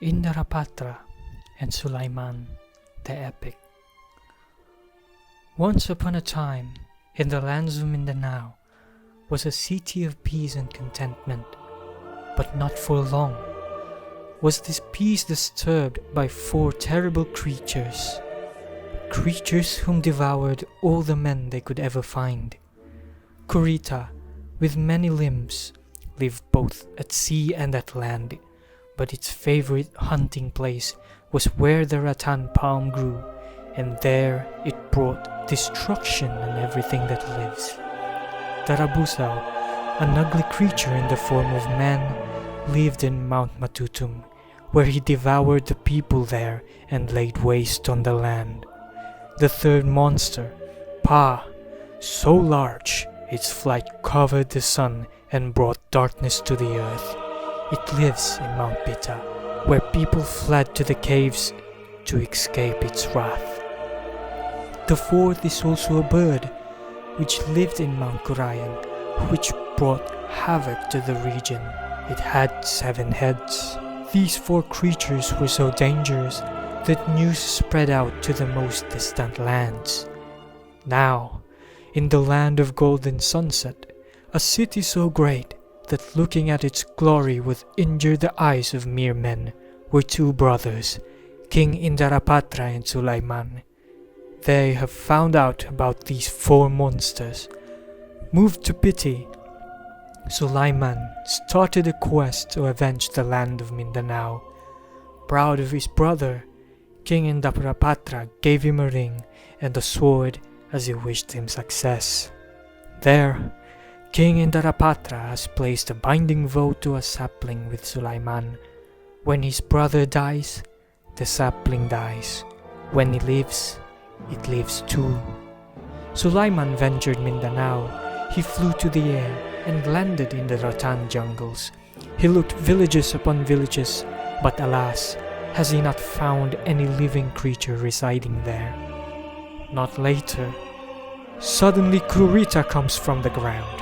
Indarapatra and Sulayman, the epic. Once upon a time, in the lands of Mindanao, was a city of peace and contentment, but not for long was this peace disturbed by 4 terrible creatures whom devoured all the men they could ever find. Kurita, with many limbs, lived both at sea and at land, but its favorite hunting place was where the rattan palm grew, and there it brought destruction on everything that lives. Tarabusao, an ugly creature in the form of man, lived in Mount Matutum, where he devoured the people there and laid waste on the land. The 3rd monster, Pa, so large its flight covered the sun and brought darkness to the earth. It lives in Mount Pita, where people fled to the caves to escape its wrath. The 4th is also a bird, which lived in Mount Curayan, which brought havoc to the region. It had 7 heads. These 4 creatures were so dangerous that news spread out to the most distant lands. Now, in the land of golden sunset, a city so great that looking at its glory would injure the eyes of mere men, were 2 brothers, King Indarapatra and Sulayman. They have found out about these 4 monsters. Moved to pity, Sulayman started a quest to avenge the land of Mindanao. Proud of his brother, King Indarapatra gave him a ring and a sword as he wished him success. There, King Indarapatra has placed a binding vow to a sapling with Sulayman. When his brother dies, the sapling dies. When he lives, it lives too. Sulayman ventured Mindanao. He flew to the air and landed in the rattan jungles. He looked villages upon villages, but alas, has he not found any living creature residing there. Not later. Suddenly Kurita comes from the ground,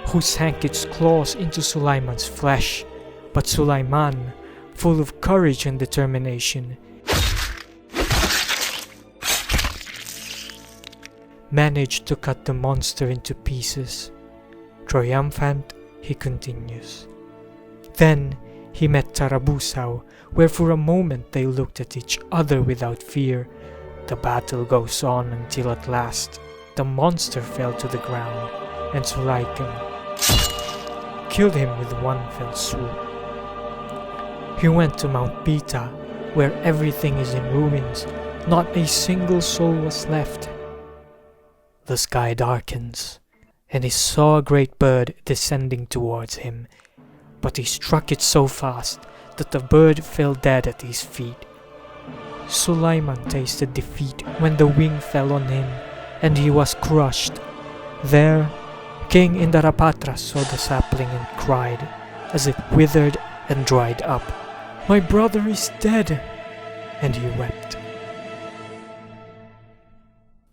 who sank its claws into Sulayman's flesh, but Sulayman, full of courage and determination, managed to cut the monster into pieces. Triumphant, he continues. Then he met Tarabusao, where for a moment they looked at each other without fear. The battle goes on until at last the monster fell to the ground, and Sulayman killed him with one fell swoop. He went to Mount Pita, where everything is in ruins. Not a single soul was left. The sky darkens, and he saw a great bird descending towards him, but he struck it so fast that the bird fell dead at his feet. Sulayman tasted defeat when the wing fell on him, and he was crushed. There, King Indarapatra saw the sapling and cried, as it withered and dried up, "My brother is dead!" and he wept.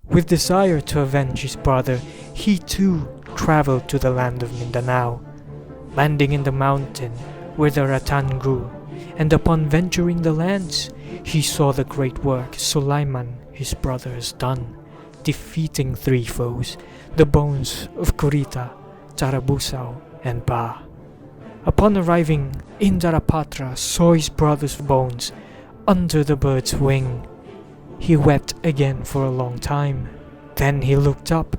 With desire to avenge his brother, he too traveled to the land of Mindanao, landing in the mountain where the rattan grew, and upon venturing the lands, he saw the great work Sulayman, his brother, has done, defeating 3 foes, the bones of Kurita, Tarabusao, and Pa. Upon arriving, Indarapatra saw his brother's bones under the bird's wing. He wept again for a long time. Then he looked up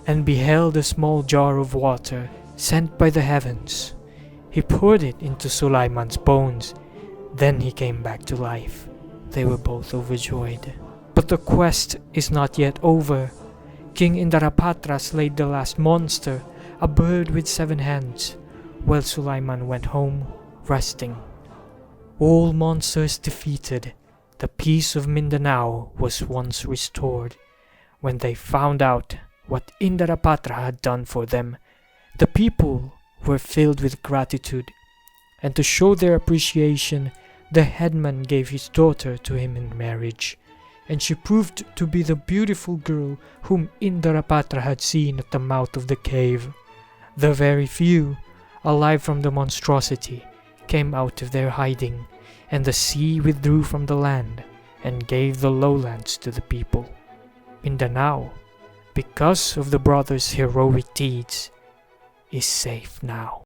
and beheld a small jar of water sent by the heavens. He poured it into Sulayman's bones. Then he came back to life. They were both overjoyed. But the quest is not yet over. King Indarapatra slayed the last monster, a bird with 7 hands, while Sulayman went home, resting. All monsters defeated, the peace of Mindanao was once restored. When they found out what Indarapatra had done for them, the people were filled with gratitude, and to show their appreciation, the headman gave his daughter to him in marriage, and she proved to be the beautiful girl whom Indarapatra had seen at the mouth of the cave. The very few, alive from the monstrosity, came out of their hiding, and the sea withdrew from the land and gave the lowlands to the people. Mindanao, because of the brothers' heroic deeds, is safe now.